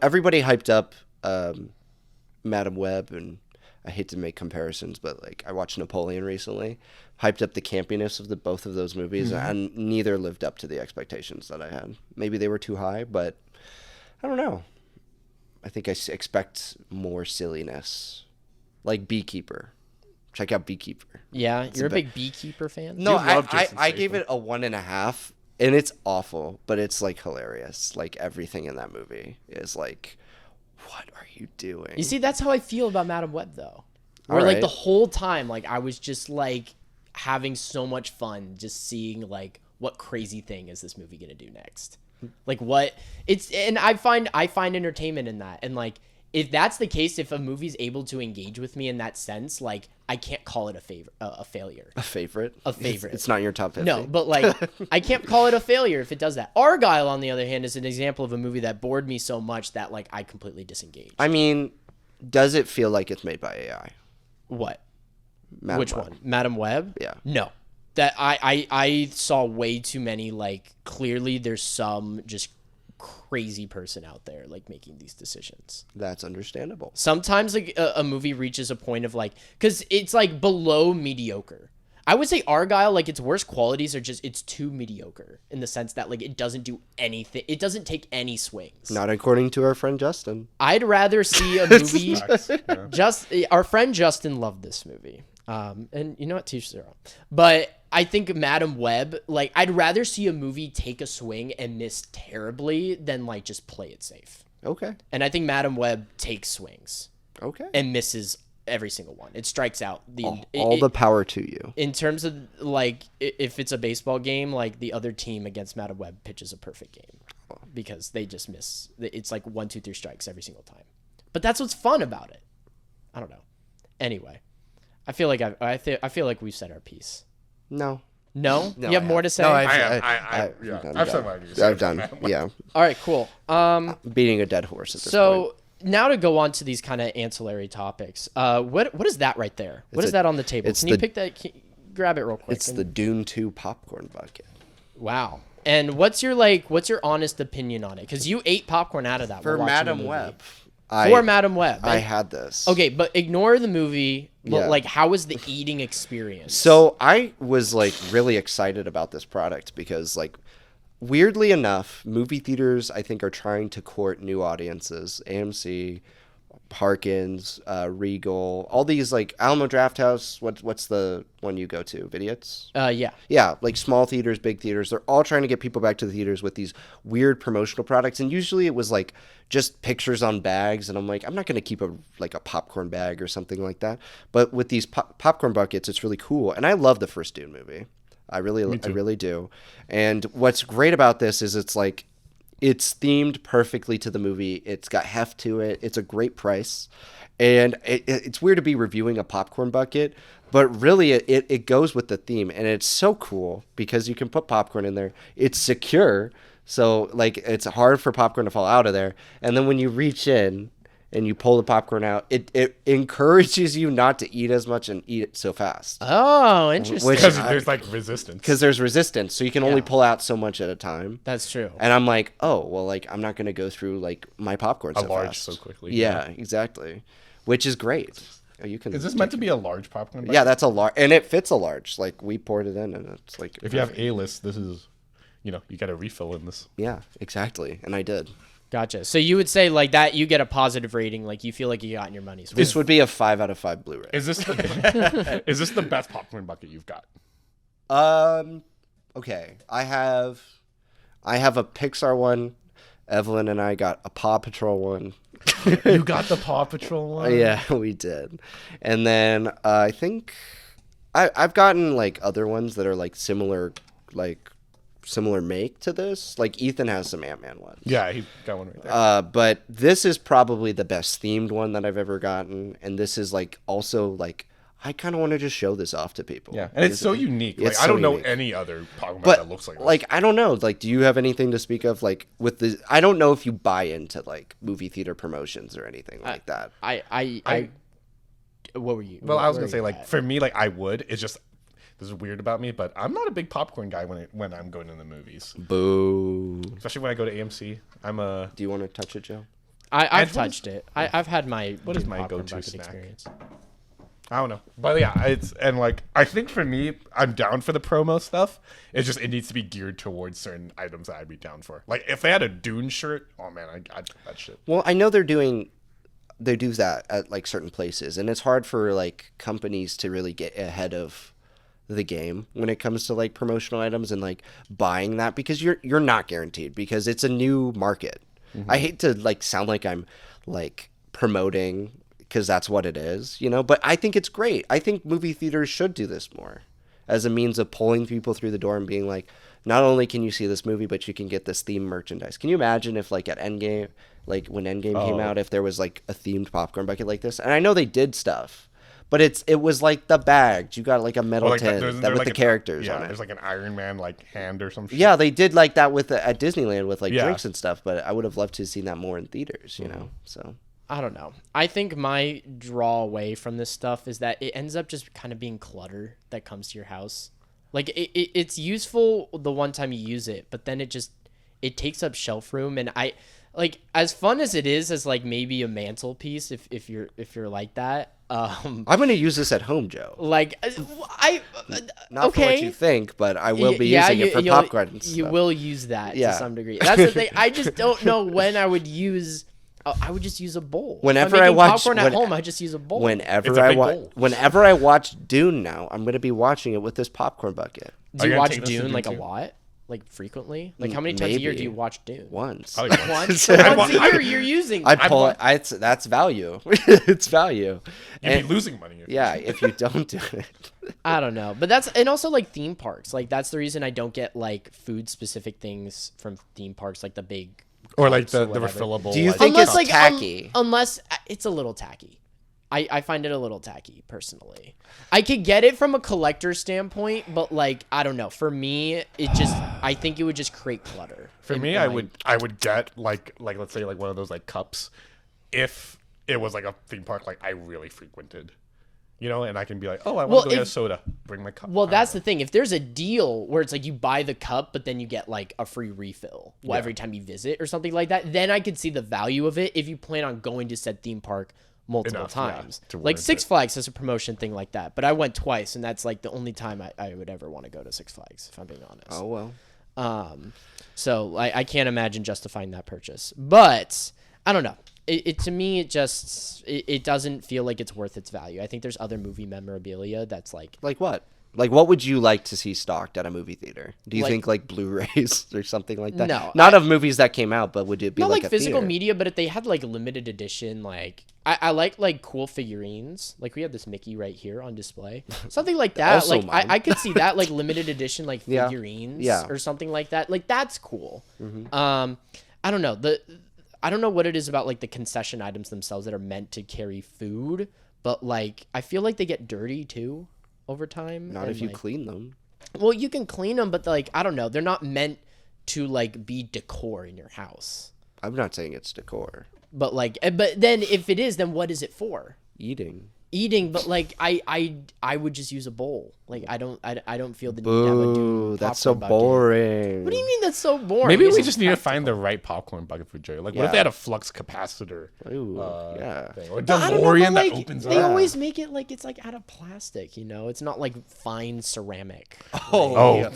everybody hyped up Madam Web, and I hate to make comparisons, but like I watched Napoleon recently, hyped up the campiness of both of those movies, and neither lived up to the expectations that I had. Maybe they were too high, but I don't know. I think I expect more silliness, like Beekeeper. Check out Beekeeper. Yeah, you're a bit- big Beekeeper fan. No, You love I Jason gave Statham. it a 1.5, and it's awful, but it's like hilarious. Like everything in that movie is like, what are you doing? You see, that's how I feel about Madam Web, though. Where, All like, right. the whole time, like, I was just, like, having so much fun just seeing, like, what crazy thing is this movie going to do next? Like, what... And I find entertainment in that. And, like, if that's the case, if a movie's able to engage with me in that sense, like I can't call it a failure. A favorite? A favorite. It's not your top 50. No, but like I can't call it a failure if it does that. Argyle, on the other hand, is an example of a movie that bored me so much that like I completely disengaged. I mean, does it feel like it's made by AI? What? Madam Which Web. one? Madam Web? Yeah. No. That I saw way too many, like, clearly there's some just crazy person out there like making these decisions. That's understandable. Sometimes like a movie reaches a point of like, because it's like below mediocre. I would say Argyle, like its worst qualities are just it's too mediocre in the sense that like it doesn't do anything. It doesn't take any swings. Not according to our friend Justin. I'd rather see a movie. Yeah. Just our friend Justin loved this movie. And you know what, teach their own. But I think Madam Web, like I'd rather see a movie take a swing and miss terribly than like just play it safe. Okay. And I think Madam Web takes swings Okay. and misses every single one. It strikes out all the power to you. in terms of like if it's a baseball game, like the other team against Madam Web pitches a perfect game because they just miss. It's like 1, 2, 3 strikes every single time. But that's what's fun about it. I don't know. Anyway, I feel like I feel like we've said our piece. No. No, No, you have I more have- to say. no, I've said my piece. I've done. Yeah. All right, cool. Beating a dead horse at this point. So now to go on to these kind of ancillary topics. What is that right there? What is that on the table? it's Can you the- pick that? Grab it real quick. It's the Dune 2 popcorn bucket. Wow. And what's your honest opinion on it? Because you ate popcorn out of that For while watching the Madam movie. Web. For Madam Web. I had this. Okay, but ignore the movie. But Yeah. like, how was the eating experience? So I was like really excited about this product because like weirdly enough, movie theaters I think are trying to court new audiences. AMC, Harkins, Regal, all these like Alamo Drafthouse. What's the one you go to? Vidiots? yeah. Yeah, like small theaters, big theaters. They're all trying to get people back to the theaters with these weird promotional products. And usually it was like just pictures on bags. And I'm like, I'm not going to keep a popcorn bag or something like that. But with these popcorn buckets, it's really cool. And I love the first Dune movie. I really do. And what's great about this is it's like, it's themed perfectly to the movie. It's got heft to it. It's a great price. And it's weird to be reviewing a popcorn bucket, but really it goes with the theme. And it's so cool because you can put popcorn in there. It's secure. So like it's hard for popcorn to fall out of there. And then when you reach in and you pull the popcorn out, it encourages you not to eat as much and eat it so fast. Oh, interesting. Which- Because there's like resistance. Because there's resistance. So you can only pull out so much at a time. That's true. And I'm like, oh, well, like, I'm not going to go through, like, my popcorn so large fast. so quickly. Yeah, exactly. Which is great. You can Is this meant to be a large popcorn bucket? Yeah, that's a large. And it fits a large. Like, we poured it in, and it's like... If you have A-list, this is, you got a refill in this. Yeah, exactly. And I did. Gotcha. So you would say like that you get a positive rating, like you feel like you got in your money's worth. This would be a 5 out of 5 Blu-ray. Is this the best popcorn bucket you've got? Okay. I have a Pixar one. Evelyn and I got a Paw Patrol one. You got the Paw Patrol one? Yeah, we did. And then I think I've gotten like other ones that are like similar make to this. Like Ethan has some Ant-Man ones. Yeah, he got one right there. But this is probably the best themed one that I've ever gotten. And this is like also like I kind of want to just show this off to people. Yeah, and it's so unique. It's Like I so don't know unique. any other popcorn bucket But that looks like this. like I don't know. Like, do you have anything to speak of? Like with the, I don't know if you buy into like movie theater promotions or anything like that. I what were you? Well, I was where gonna say were you like at? for me, like I would. It's just this is weird about me, but I'm not a big popcorn guy when I'm going to the movies, Boo. especially when I go to AMC. I'm a Do you want to touch it, Joe? I've And what touched it. I've had my What is Dune my popcorn go-to bucket snack? experience. I don't know, but yeah, it's and like I think for me, I'm down for the promo stuff. It's just it needs to be geared towards certain items that I'd be down for. Like if they had a Dune shirt, oh man, I'd get that shit. Well, I know they do that at like certain places, and it's hard for like companies to really get ahead of the game when it comes to like promotional items and like buying that because you're not guaranteed because it's a new market. I hate to like sound like I'm like promoting because that's what it is, but I think it's great. I think movie theaters should do this more. as a means of pulling people through the door and being like, not only can you see this movie, but you can get this themed merchandise. Can you imagine if like at Endgame, like when Endgame came out, if there was like a themed popcorn bucket like this? And I know they did stuff, but it was like the bags. You got like a metal tin with like the characters on it. There's like an Iron Man like hand or some shit. Yeah, they did like that with at Disneyland with like Yeah. drinks and stuff, but I would have loved to have seen that more in theaters, you know? So I don't know. I think my draw away from this stuff is that it ends up just kind of being clutter that comes to your house. Like it's useful the one time you use it, but then it takes up shelf room. And I like, as fun as it is as like maybe a mantelpiece if you're like that. I'm gonna use this at home, Joe. Like Not okay. for what you think, but I will be using it for popcorn. And You stuff. will use that Yeah. to some degree. That's the thing. I just don't know when I would use. I would just use a bowl. Whenever if I'm I making watch popcorn at home, I just use a bowl. Whenever a I watch Dune now, I'm gonna be watching it with this popcorn bucket. Do Are you you gonna watch take this to Dune Dune like a too? lot? Like frequently? Like how many times a year do Maybe. you watch Dune? Once. Probably Once. once. So once a year you're using. I pull it. That's value. It's value. You'd And- be losing money. Yeah, if you don't do it. I don't know, but and also like theme parks. Like that's the reason I don't get like food specific things from theme parks, like the big. Or like cups the whatever. refillable. Do you like, think Unless it's like tacky? unless it's a little tacky. I find it a little tacky personally. I could get it from a collector standpoint, but like I don't know. For me, I think it would just create clutter. For me, I would get like let's say like one of those like cups, if it was like a theme park like I really frequented, you know, and I can be like, oh, I want to go get a soda, bring my cup. Well, that's the thing. If there's a deal where it's like you buy the cup, but then you get like a free refill every time you visit or something like that, then I could see the value of it if you plan on going to said theme park multiple Enough, yeah, times. to Like warrant Six it. Flags has a promotion thing like that, but I went twice, and that's like the only time I would ever want to go to Six Flags, if I'm being honest. Oh well. So I can't imagine justifying that purchase, but I don't know. To me, it doesn't feel like it's worth its value. I think there's other movie memorabilia that's like Like what? Like what would you like to see stocked at a movie theater? Do you Like- think like Blu-rays or something like that? No, Not of movies that came out, but would it be not like like a physical theater? media, but if they had like limited edition, like I like cool figurines. Like we have this Mickey right here on display, something like that. Also Like mine. I could see that like limited edition like Yeah. figurines Yeah. or something like that. Like that's cool. I don't know I don't know what it is about like the concession items themselves that are meant to carry food, but like I feel like they get dirty too over time. Not and, if you like, clean them. Well, you can clean them, but like I don't know, they're not meant to like be decor in your house. I'm not saying it's decor. But like, but then if it is, then what is it for? Eating. Eating, but like I would just use a bowl. Like I don't feel the need to have a Boo, that's so popcorn bucket. boring. What do you mean that's so boring? Maybe It's we just need to find practical. the right popcorn bucket for Joe. Like, what Yeah. if they had a flux capacitor? Ooh, yeah. Thing? Or a I don't know, DeLorean but, that like, opens they up. always make it like it's like out of plastic, you know? It's not like fine ceramic. Oh,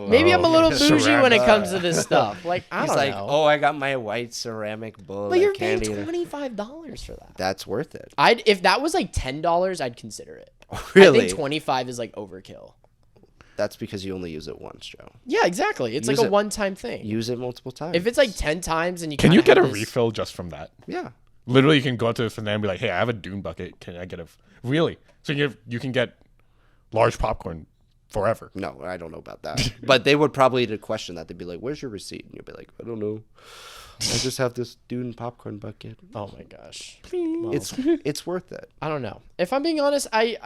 Maybe I'm a little bougie when it Ceramic. comes to this stuff. Like I He's don't like, know. oh, I got my white ceramic bowl. But I you're can't paying eat it. $25 for that. That's worth it. If that was like $10, I'd consider it. Really? I think 25 is like overkill. That's because you only use it once, Joe. Yeah, exactly. It's Use like a it- one-time thing. Use it multiple times. If it's like 10 times and you can kinda you get a have this- refill just from that? yeah. Literally, you can go up to the fan and be like, "Hey, I have a Dune bucket. Can I get a really?" So you can get large popcorn forever. No, I don't know about that. But they would probably question that. They'd be like, "Where's your receipt?" And you'd be like, "I don't know. I just have this Dune popcorn bucket." Oh my gosh. Well, It's worth it. I don't know. If I'm being honest, I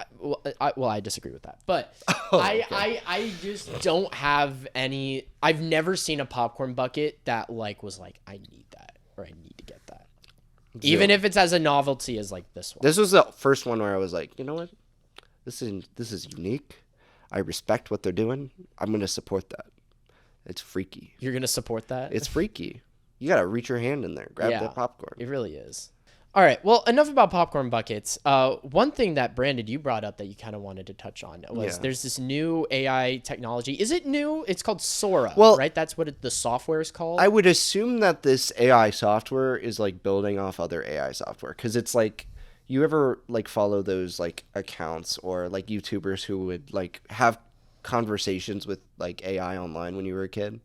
disagree with that. But I just don't have any. I've never seen a popcorn bucket that like was like I need that or I need to get that. Even if it's as a novelty as like this one. This was the first one where I was like, you know what? This is unique. I respect what they're doing. I'm gonna support that. It's freaky. You're gonna support that? It's freaky. You gotta reach your hand in there, grab Yeah. that popcorn. It really is. All right. Well, enough about popcorn buckets. One thing that Brandon you brought up that you kind of wanted to touch on was Yeah. there's this new AI technology. Is it new? It's called Sora. Well, right? That's what the software is called. I would assume that this AI software is like building off other AI software because it's like you ever like follow those like accounts or like YouTubers who would like have conversations with like AI online when you were a kid.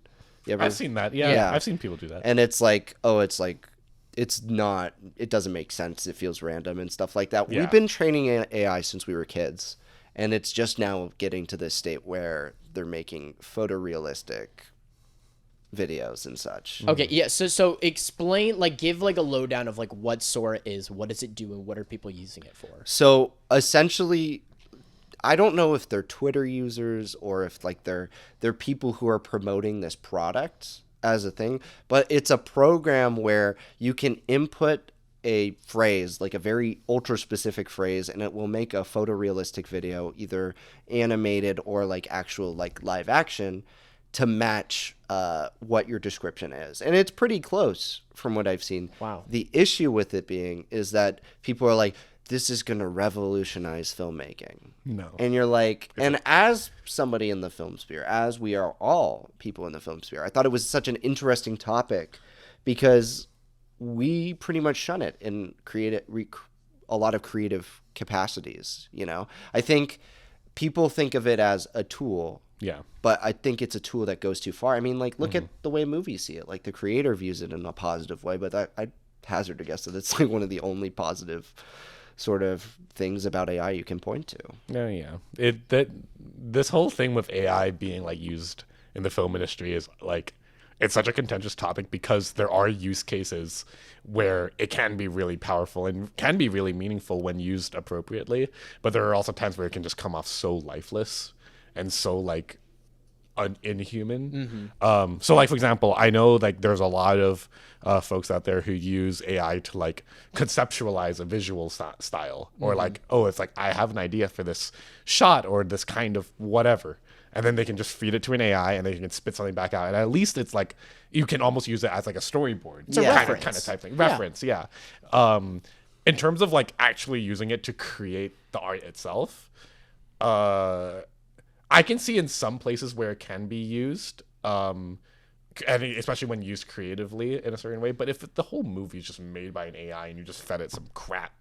You ever? I've seen that. Yeah, Yeah. I've seen people do that. And it's like, oh, it's like, it's not, it doesn't make sense. It feels random and stuff like that. Yeah. We've been training AI since we were kids. And it's just now getting to this state where they're making photorealistic videos and such. Okay, yeah. So explain, like, give like a lowdown of like what Sora is, what does it do, and what are people using it for? So essentially, I don't know if they're Twitter users or if like they're people who are promoting this product as a thing, but it's a program where you can input a phrase, like a very ultra specific phrase, and it will make a photorealistic video, either animated or like actual like live action, to match what your description is. And it's pretty close from what I've seen. Wow. The issue with it being is that people are like, this is going to revolutionize filmmaking. No. And you're like, and as somebody in the film sphere, as we are all people in the film sphere, I thought it was such an interesting topic because we pretty much shun it in a lot of creative capacities, you know? I think people think of it as a tool. Yeah. But I think it's a tool that goes too far. I mean, like, look at the way movies see it. Like, the creator views it in a positive way, but I hazard to guess that it's like one of the only positive sort of things about AI you can point to. No, yeah. This whole thing with AI being like used in the film industry is like, it's such a contentious topic because there are use cases where it can be really powerful and can be really meaningful when used appropriately, but there are also times where it can just come off so lifeless and so like inhuman. So like, for example, I know like there's a lot of folks out there who use AI to like conceptualize a visual style, or like, oh, it's like, I have an idea for this shot or this kind of whatever. And then they can just feed it to an AI and they can spit something back out. And at least it's like, you can almost use it as like a storyboard. It's a reference. Kind of type thing. Reference, yeah. In terms of like actually using it to create the art itself, I can see in some places where it can be used, and especially when used creatively in a certain way. But if the whole movie is just made by an AI and you just fed it some crap,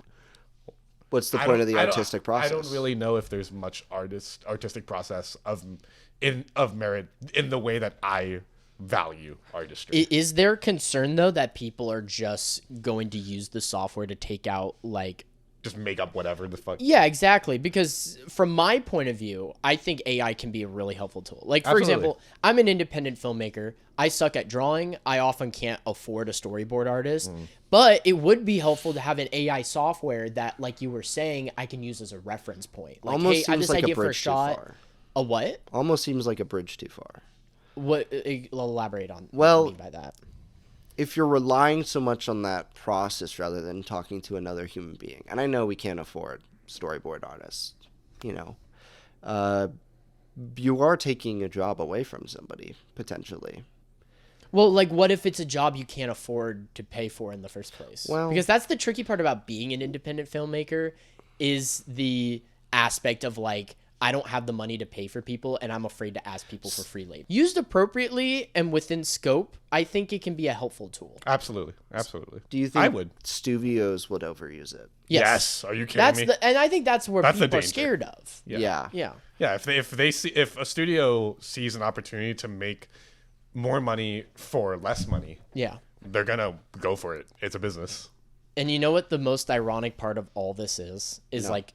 What's the point of the artistic process? I don't really know if there's much artistic process of merit in the way that I value artistry. Is there concern though that people are just going to use the software to take out like just make up whatever the fuck? Yeah, exactly. Because from my point of view, I think AI can be a really helpful tool. Like, for Absolutely. example, I'm an independent filmmaker. I suck at drawing. I often can't afford a storyboard artist. But it would be helpful to have an AI software that, like you were saying, I can use as a reference point. Like, Almost hey, I have seems this like a idea for a bridge too shot. far. A what? Almost seems like a bridge too far. What? Elaborate on Well, what you mean by that. If you're relying so much on that process rather than talking to another human being, and I know we can't afford storyboard artists, you know, you are taking a job away from somebody, potentially. Well, like, what if it's a job you can't afford to pay for in the first place? Well, because that's the tricky part about being an independent filmmaker is the aspect of, like, I don't have the money to pay for people, and I'm afraid to ask people for free labor. Used appropriately and within scope, I think it can be a helpful tool. Absolutely. Do you think I would. studios would overuse it? Yes. Are you kidding me? And I think that's where That's the people are danger. scared of. Yeah. Yeah. Yeah, if a studio sees an opportunity to make more money for less money, Yeah. they're gonna go for it. It's a business. And you know what the most ironic part of all this is No. like,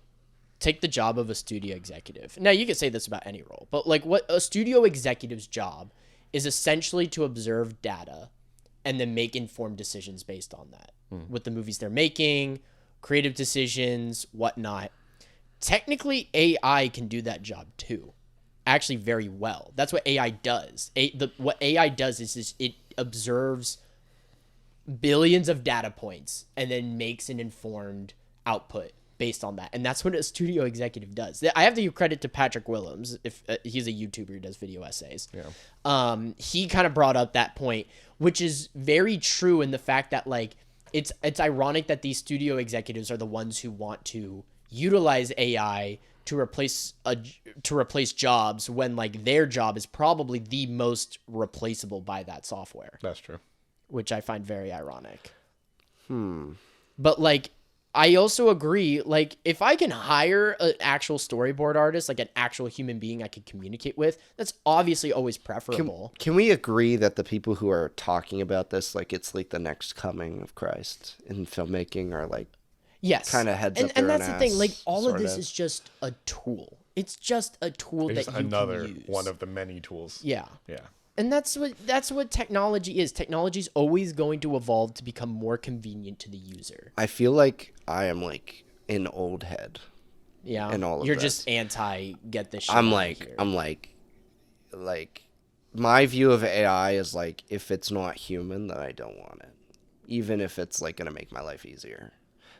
take the job of a studio executive. Now, you could say this about any role, but like what a studio executive's job is essentially to observe data and then make informed decisions based on that with the movies they're making, creative decisions, whatnot. Technically, AI can do that job too, actually very well. That's what AI does. What AI does is it observes billions of data points and then makes an informed output based on that. And that's what a studio executive does. I have to give credit to Patrick Willems. If he's a YouTuber who does video essays. Yeah. He kind of brought up that point, which is very true in the fact that like it's ironic that these studio executives are the ones who want to utilize AI to replace jobs when like their job is probably the most replaceable by that software. That's true. Which I find very ironic. But like, I also agree, like, if I can hire an actual storyboard artist, like an actual human being I can communicate with, that's obviously always preferable. Can we agree that the people who are talking about this, like it's like the next coming of Christ in filmmaking, are like Yes. kind of heads up their and that's own the thing, ass, like, all of sort this of? is just a tool. It's just a tool It's that just you another can use. one of the many tools. Yeah. Yeah. And that's what technology is. Technology is always going to evolve to become more convenient to the user. I feel like I am like an old head. Yeah. And all of You're this. just anti get this shit. I'm out like of here. I'm like my view of AI is like if it's not human, then I don't want it. Even if it's like gonna make my life easier.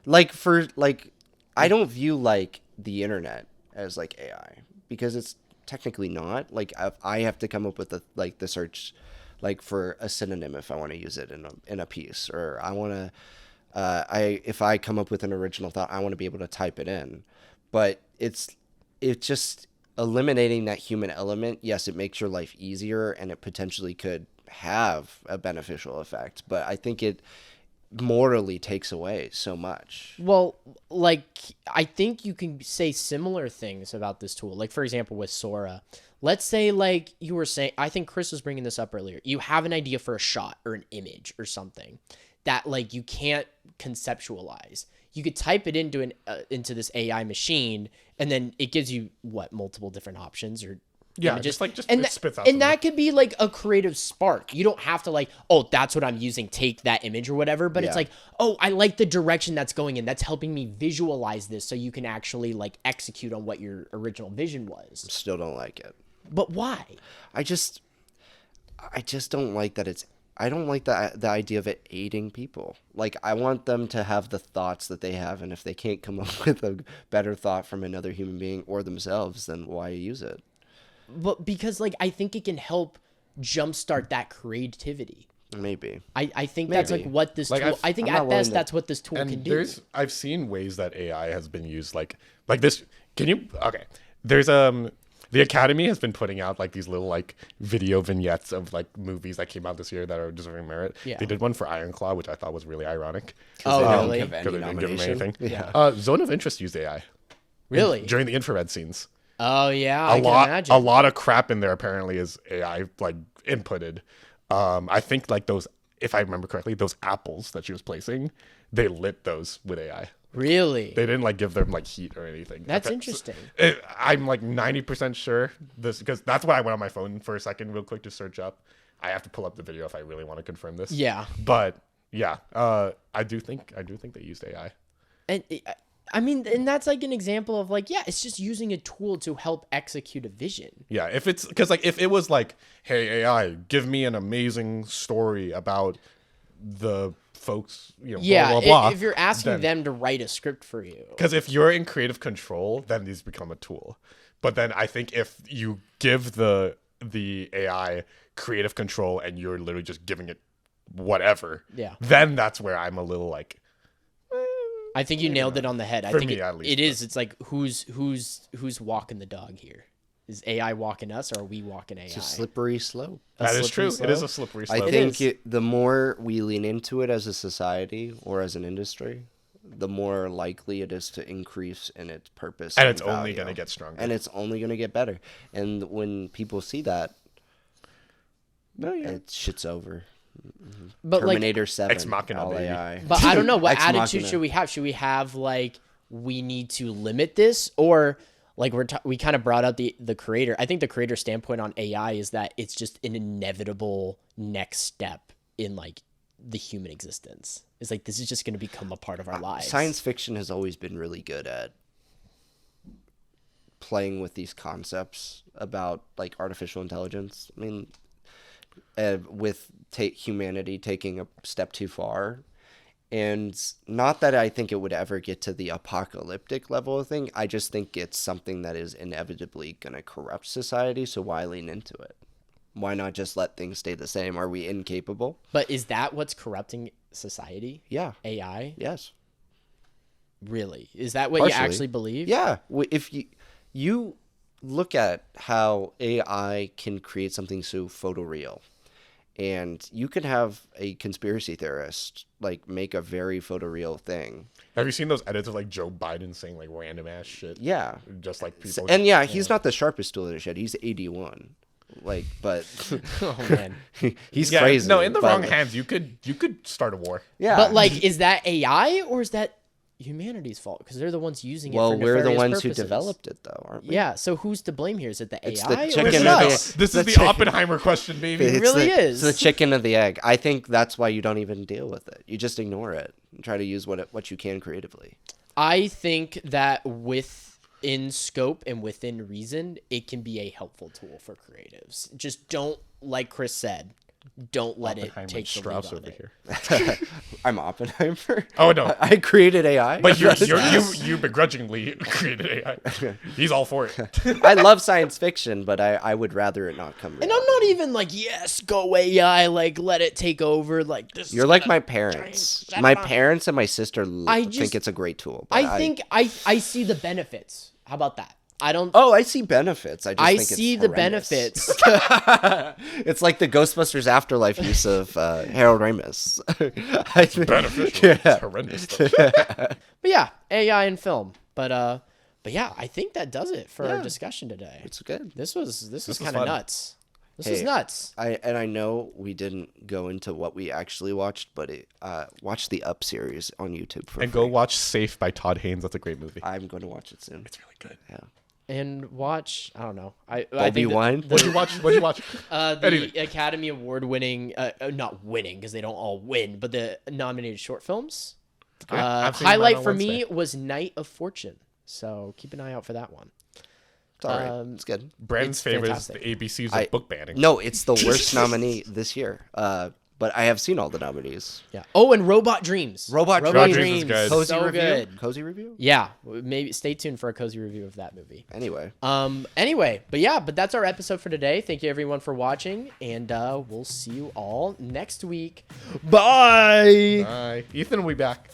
Like for like I don't view like the internet as like AI because it's technically not. Like I have to come up with the search like for a synonym if I want to use it in a piece, or I want to if I come up with an original thought, I want to be able to type it in. But it's just eliminating that human element. Yes, it makes your life easier and it potentially could have a beneficial effect, but I think it morally takes away so much. Well, like, I think you can say similar things about this tool. Like, for example, with Sora. Let's say, like you were saying, I think Chris was bringing this up earlier. You have an idea for a shot or an image or something that, like, you can't conceptualize. You could type it into this AI machine, and then it gives you, multiple different options or Yeah, images. it spits out and that could be like a creative spark. You don't have to like, oh, that's what I'm using, take that image or whatever, but it's Yeah. like, oh, I like the direction that's going in. That's helping me visualize this so you can actually like execute on what your original vision was. Still don't like it. But why? I just don't like that I don't like the idea of it aiding people. Like, I want them to have the thoughts that they have, and if they can't come up with a better thought from another human being or themselves, then why use it? But because like I think it can help jumpstart that creativity. Maybe. I think that's like Maybe. what this Like, tool. I've- I think I'm not at willing best to- that's what this tool can And do. I've seen ways that AI has been used like this. There's the Academy has been putting out like these little like video vignettes of like movies that came out this year that are deserving merit. Yeah. They did one for Iron Claw, which I thought was really ironic. Oh, They don't really? give Because any they didn't give him nomination. anything. Yeah. Zone of Interest used AI Really? during the infrared scenes. Oh yeah, I can imagine. A lot of crap in there apparently is AI like inputted. I think like those, if I remember correctly, those apples that she was placing, they lit those with AI. Really? They didn't like give them like heat or anything. That's Okay, interesting. I'm like 90% sure this, because that's why I went on my phone for a second real quick to search up. I have to pull up the video if I really want to confirm this. Yeah. But yeah, I do think they used AI. And I mean, and that's like an example of like, yeah, it's just using a tool to help execute a vision. Yeah, if it's because like if it was like, hey AI, give me an amazing story about the folks, Yeah, blah blah blah. if you're asking then- them to write a script for you. Because if you're in creative control, then these become a tool. But then I think if you give the AI creative control and you're literally just giving it whatever, Yeah. then that's where I'm a little like, I think you nailed it on the head. I For think me, at least, it is. It's like who's walking the dog here? Is AI walking us, or are we walking AI? It's a slippery slope. that is slippery true. It is a slope? slippery I slope. think the more we lean into it as a society or as an industry, the more likely it is to increase in its purpose. And it's only value. going to get stronger. And it's only going to get better. And when people see that, no, yeah. it shit's over. But like, Terminator 7. Ex Machina, all baby. AI. but I don't know what Ex attitude Machina. should we have? Should we have like we need to limit this, or like we kind of brought up the creator? I think the creator standpoint on AI is that it's just an inevitable next step in like the human existence. It's like this is just going to become a part of our lives. Science fiction has always been really good at playing with these concepts about like artificial intelligence. I mean, with humanity taking a step too far. And not that I think it would ever get to the apocalyptic level of thing. I just think it's something that is inevitably going to corrupt society. So why lean into it? Why not just let things stay the same? Are we incapable? But is that what's corrupting society? Yeah. AI? Yes. Really? Is that what Partially. you actually believe? Yeah. If you look at how AI can create something so photoreal, and you can have a conspiracy theorist like make a very photoreal thing. Have you seen those edits of like Joe Biden saying like random ass shit? Yeah. Just like people. And yeah, he's not the sharpest tool in the shed. He's 81. Like, but Oh man. he's yeah, crazy. no, in the but- wrong hands, you could start a war. Yeah. But like, is that AI or is that humanity's fault because they're the ones using it. Well, for we're the nefarious ones purposes. who developed it, though, aren't we? Yeah. So who's to blame here? Is it the It's AI? the or chicken is it and us? This is the chicken. Oppenheimer question, baby. It really is. It's the chicken and the egg. I think that's why you don't even deal with it. You just ignore it and try to use what you can creatively. I think that within scope and within reason, it can be a helpful tool for creatives. Just don't, like Chris said, don't let it Oppenheimer take the lead Strauss on over it. here. I'm Oppenheimer. Oh, no. I created AI. But you begrudgingly created AI. He's all for it. I love science fiction, but I would rather it not come. And I'm not even like, yes, go AI, like let it take over. Like this. You're like my parents. My parents and my sister think it's a great tool. But I think I see the benefits. How about that? I don't. Oh, I see benefits. I think see it's the horrendous. benefits. It's like the Ghostbusters Afterlife use of Harold Ramis. Beneficial. It's horrendous. But yeah, AI and film. But yeah, I think that does it for our discussion today. It's good. This was kind of fun. nuts. This was nuts. I know we didn't go into what we actually watched, but watch the Up series on YouTube for And free. go watch Safe by Todd Haynes. That's a great movie. I'm going to watch it soon. It's really good. Yeah. And watch. I don't know. I Bobby think Wine. What'd you watch? the Anything. Academy Award winning, not winning because they don't all win, but the nominated short films. I've seen mine Highlight on for me Wednesday. was Night of Fortune. So keep an eye out for that one. It's all right. It's good. Brandon's It's favorite is fantastic. the ABCs of book banning. No, it's the worst nominee this year. But I have seen all the nominees. Yeah. Oh, and Robot Dreams. Robot Dreams Dreams. is good. Cozy So review. good. Cozy review. Yeah. Maybe stay tuned for a cozy review of that movie. Anyway. Anyway, but that's our episode for today. Thank you everyone for watching, and we'll see you all next week. Bye. Bye. Ethan will be back.